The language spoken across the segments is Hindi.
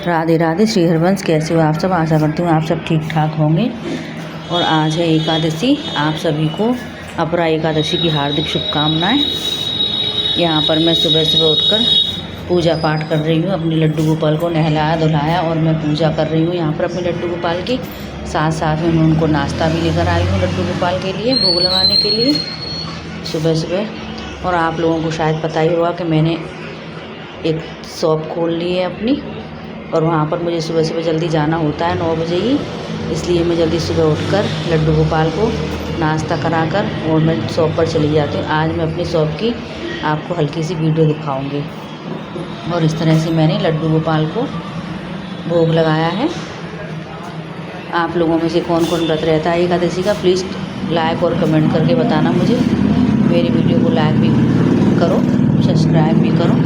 राधे राधे। श्री हरवंश, कैसे हो आप सब? आशा करती हूँ आप सब ठीक ठाक होंगे। और आज है एकादशी। आप सभी को अपरा एकादशी की हार्दिक शुभकामनाएं। यहाँ पर मैं सुबह सुबह उठकर पूजा पाठ कर रही हूँ। अपने लड्डू गोपाल को नहलाया धुलाया और मैं पूजा कर रही हूँ यहाँ पर अपने लड्डू गोपाल की। साथ साथ में मैं उनको नाश्ता भी लेकर आई हूँ लड्डू गोपाल के लिए, भोग लगाने के लिए सुबह सुबह। और आप लोगों को शायद पता ही होगा कि मैंने एक शॉप खोल ली है अपनी, और वहाँ पर मुझे सुबह सुबह जल्दी जाना होता है 9 बजे ही। इसलिए मैं जल्दी सुबह उठकर लड्डू गोपाल को नाश्ता कराकर और मैं शॉप पर चली जाती हूँ। आज मैं अपनी शॉप की आपको हल्की सी वीडियो दिखाऊंगी। और इस तरह से मैंने लड्डू गोपाल को भोग लगाया है। आप लोगों में से कौन कौन व्रत रहता है एकादशी का, प्लीज़ लाइक और कमेंट करके बताना मुझे। मेरी वीडियो को लाइक भी करो, सब्सक्राइब भी करो।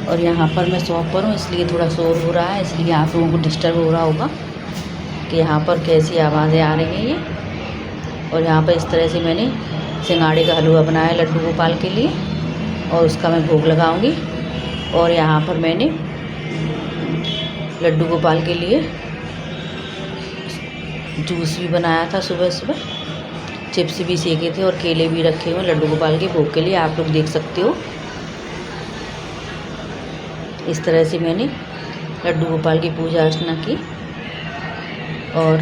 और यहाँ पर मैं शॉप पर हूँ इसलिए थोड़ा शोर हो रहा है, इसलिए आप लोगों को डिस्टर्ब हो रहा होगा कि यहाँ पर कैसी आवाज़ें आ रही हैं ये। और यहाँ पर इस तरह से मैंने सिंघाड़े का हलवा बनाया लड्डू गोपाल के लिए और उसका मैं भोग लगाऊंगी। और यहाँ पर मैंने लड्डू गोपाल के लिए जूस भी बनाया था सुबह सुबह, चिप्स भी सेके थे और केले भी रखे हुए लड्डू गोपाल के भोग के लिए, आप लोग देख सकते हो। इस तरह से मैंने लड्डू गोपाल की पूजा अर्चना की। और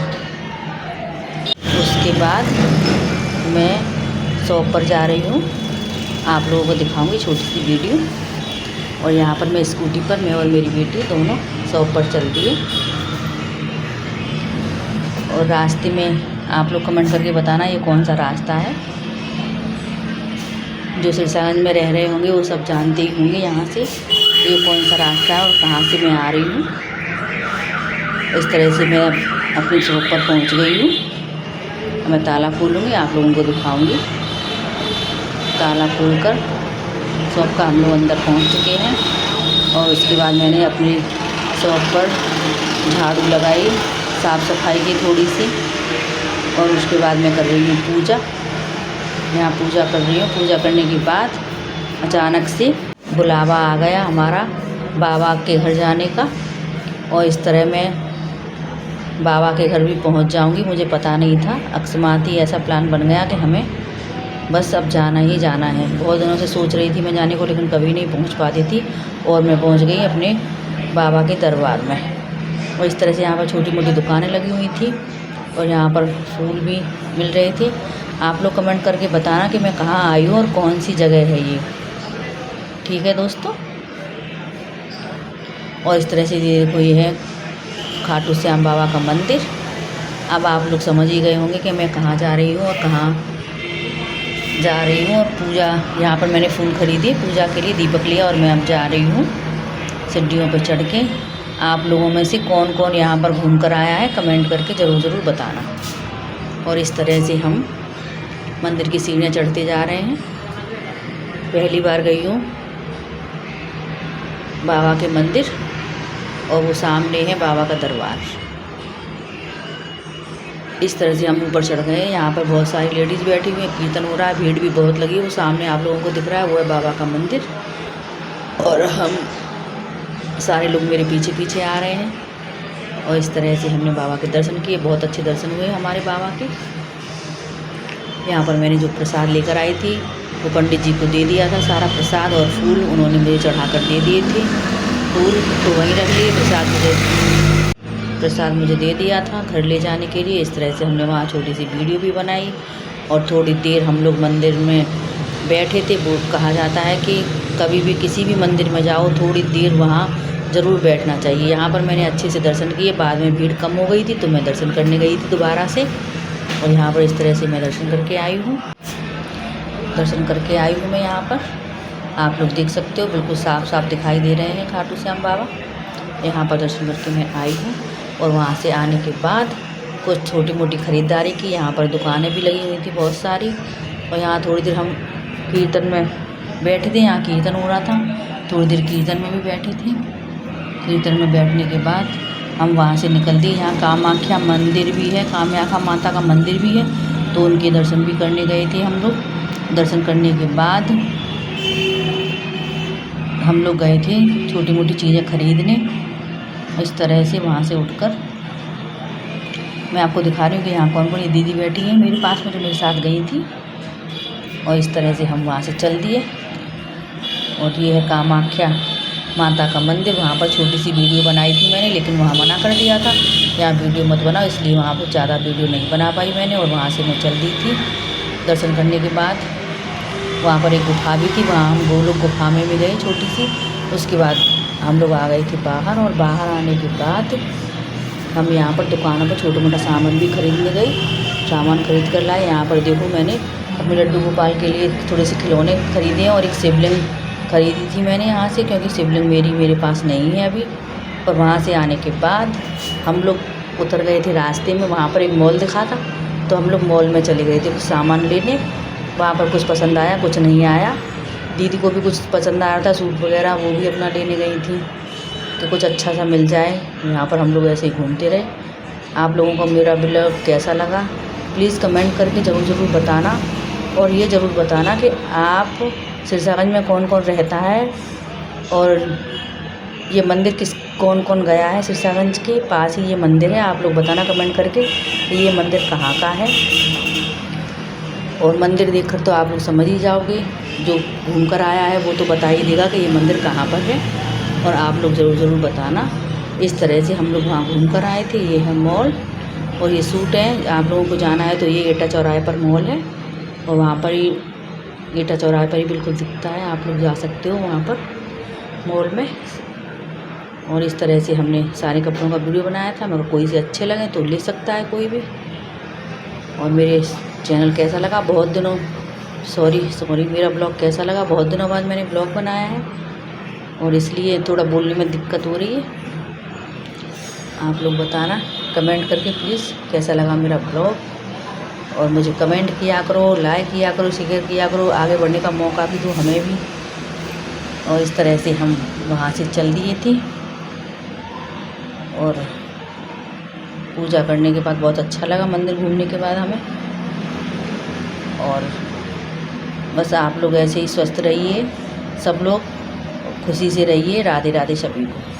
उसके बाद मैं शॉप पर जा रही हूँ, आप लोगों को दिखाऊंगी छोटी सी वीडियो। और यहाँ पर मैं स्कूटी पर, मैं और मेरी बेटी दोनों शॉप पर चल रही है। और रास्ते में आप लोग कमेंट करके बताना ये कौन सा रास्ता है। जो सिरसागंज में रह रहे होंगे वो सब जानते ही होंगे यहाँ से ये कौन सा रास्ता है और कहाँ से मैं आ रही हूँ। इस तरह से मैं अपनी शॉप पर पहुँच गई हूँ। मैं ताला खोलूँगी, आप लोगों को दिखाऊँगी। ताला खोलकर शॉप का हम लोग अंदर पहुँच चुके हैं। और उसके बाद मैंने अपनी शॉप पर झाड़ू लगाई, साफ़ सफाई की थोड़ी सी। और उसके बाद मैं कर रही हूँ पूजा। यहाँ पूजा कर रही हूँ। पूजा करने के बाद अचानक से बुलावा आ गया हमारा बाबा के घर जाने का। और इस तरह मैं बाबा के घर भी पहुँच जाऊँगी, मुझे पता नहीं था। अकस्मात ही ऐसा प्लान बन गया कि हमें बस अब जाना ही जाना है। बहुत दिनों से सोच रही थी मैं जाने को, लेकिन कभी नहीं पहुँच पाती थी। और मैं पहुँच गई अपने बाबा के दरबार में। और इस तरह से यहाँ पर छोटी मोटी दुकानें लगी हुई थी और यहाँ पर फूल भी मिल रहे थे। आप लोग कमेंट करके बताना कि मैं कहाँ आई हूँ और कौन सी जगह है ये, ठीक है दोस्तों। और इस तरह से ये देखो, ये है खाटू श्याम बाबा का मंदिर। अब आप लोग समझ ही गए होंगे कि मैं कहाँ जा रही हूँ और कहाँ जा रही हूँ। और पूजा, यहाँ पर मैंने फूल खरीदे पूजा के लिए, दीपक लिया और मैं अब जा रही हूँ सीढ़ियों पर चढ़ के। आप लोगों में से कौन कौन यहाँ पर घूम कर आया है कमेंट करके ज़रूर बताना। और इस तरह से हम मंदिर की सीढ़ियाँ चढ़ते जा रहे हैं। पहली बार गई हूँ बाबा के मंदिर और वो सामने है बाबा का दरबार। इस तरह से हम ऊपर चढ़ गए हैं। यहाँ पर बहुत सारी लेडीज़ बैठी हुई हैं, कीर्तन हो रहा है, भीड़ भी बहुत लगी है। वो सामने आप लोगों को दिख रहा है वो है बाबा का मंदिर। और हम सारे लोग मेरे पीछे पीछे आ रहे हैं। और इस तरह से हमने बाबा के दर्शन किए, बहुत अच्छे दर्शन हुए हमारे बाबा के। यहाँ पर मैंने जो प्रसाद लेकर आई थी वो पंडित जी को दे दिया था, सारा प्रसाद और फूल उन्होंने मुझे चढ़ा कर दे दिए थे। फूल तो वहीं रख लिए, प्रसाद मुझे दे दिया था घर ले जाने के लिए। इस तरह से हमने वहाँ छोटी सी वीडियो भी बनाई। और थोड़ी देर हम लोग मंदिर में बैठे थे। वो कहा जाता है कि कभी भी किसी भी मंदिर में जाओ थोड़ी देर वहाँ ज़रूर बैठना चाहिए। यहाँ पर मैंने अच्छे से दर्शन किए, बाद में भीड़ कम हो गई थी तो मैं दर्शन करने गई थी दोबारा से। और यहाँ पर इस तरह से मैं दर्शन करके आई हूँ मैं यहाँ पर। आप लोग देख सकते हो बिल्कुल साफ साफ दिखाई दे रहे हैं खाटू श्याम बाबा। यहाँ पर दर्शन करके मैं आई हूँ। और वहाँ से आने के बाद कुछ छोटी मोटी ख़रीदारी की। यहाँ पर दुकानें भी लगी हुई थी बहुत सारी। और यहाँ थोड़ी देर हम कीर्तन में बैठे थे, यहाँ कीर्तन हो रहा था, थोड़ी देर कीर्तन में भी बैठे थे। कीर्तन में बैठने के बाद हम वहाँ से निकल दिए। यहाँ कामाख्या मंदिर भी है, कामाख्या माता का मंदिर भी है, तो उनके दर्शन भी करने गए थे हम लोग। दर्शन करने के बाद हम लोग गए थे छोटी मोटी चीज़ें खरीदने। इस तरह से वहाँ से उठकर मैं आपको दिखा रही हूँ कि यहाँ कौन कौन ये दीदी बैठी हैं मेरे पास में, जो मेरे साथ गई थी। और इस तरह से हम वहाँ से चल दिए। और ये है कामाख्या माता का मंदिर। वहाँ पर छोटी सी वीडियो बनाई थी मैंने, लेकिन वहाँ मना कर दिया था, यहाँ वीडियो मत बनाओ, इसलिए वहाँ पर ज़्यादा वीडियो नहीं बना पाई मैंने। और वहाँ से मैं चल दी थी। दर्शन करने के बाद वहाँ पर एक गुफा भी थी, वहाँ हम 2 लोग गुफा में भी गए छोटी सी। उसके बाद हम लोग आ गए थे बाहर, और बाहर आने के बाद हम यहाँ पर दुकानों पर छोटा मोटा सामान भी खरीदने गए, सामान खरीद कर लाए। यहाँ पर देखो, मैंने अपने लड्डू गोपाल के लिए थोड़े से खिलौने खरीदे हैं, और एक शिवलिंग खरीदी थी मैंने यहाँ से, क्योंकि शिवलिंग मेरे पास नहीं है अभी। और वहाँ से आने के बाद हम लोग उतर गए थे रास्ते में, वहाँ पर एक मॉल दिखा था, तो हम लोग मॉल में चले गए थे कुछ सामान लेने। वहाँ पर कुछ पसंद आया, कुछ नहीं आया। दीदी को भी कुछ पसंद आया था, सूट वगैरह, वो भी अपना लेने गई थी कि कुछ अच्छा सा मिल जाए। यहाँ पर हम लोग ऐसे ही घूमते रहे। आप लोगों को मेरा ब्लॉग कैसा लगा प्लीज़ कमेंट करके ज़रूर बताना। और ये ज़रूर बताना कि आप सिरसागंज में कौन कौन रहता है, और ये मंदिर कौन कौन गया है। सिरसागंज के पास ही ये मंदिर है। आप लोग बताना कमेंट करके कि ये मंदिर कहाँ का है। और मंदिर देखकर तो आप लोग समझ ही जाओगे, जो घूम कर आया है वो तो बता ही देगा कि ये मंदिर कहाँ पर है। और आप लोग ज़रूर बताना। इस तरह से हम लोग वहाँ घूम कर आए थे। ये है मॉल, और ये सूट है। आप लोगों को जाना है तो ये एटा चौराहे पर मॉल है, और वहाँ पर ही एटा चौराहे पर ही बिल्कुल दिखता है। आप लोग जा सकते हो वहाँ पर मॉल में। और इस तरह से हमने सारे कपड़ों का वीडियो बनाया था। मगर कोई से अच्छे लगे तो ले सकता है कोई भी। और मेरे चैनल कैसा लगा, बहुत दिनों सॉरी मेरा ब्लॉग कैसा लगा, बहुत दिनों बाद मैंने ब्लॉग बनाया है, और इसलिए थोड़ा बोलने में दिक्कत हो रही है। आप लोग बताना कमेंट करके प्लीज़ कैसा लगा मेरा ब्लॉग। और मुझे कमेंट किया करो, लाइक किया करो, शेयर किया करो, आगे बढ़ने का मौका भी दो हमें भी। और इस तरह से हम वहाँ से चल दिए थे। और पूजा करने के बाद बहुत अच्छा लगा मंदिर घूमने के बाद हमें। और बस आप लोग ऐसे ही स्वस्थ रहिए, सब लोग खुशी से रहिए। राधे राधे सभी को।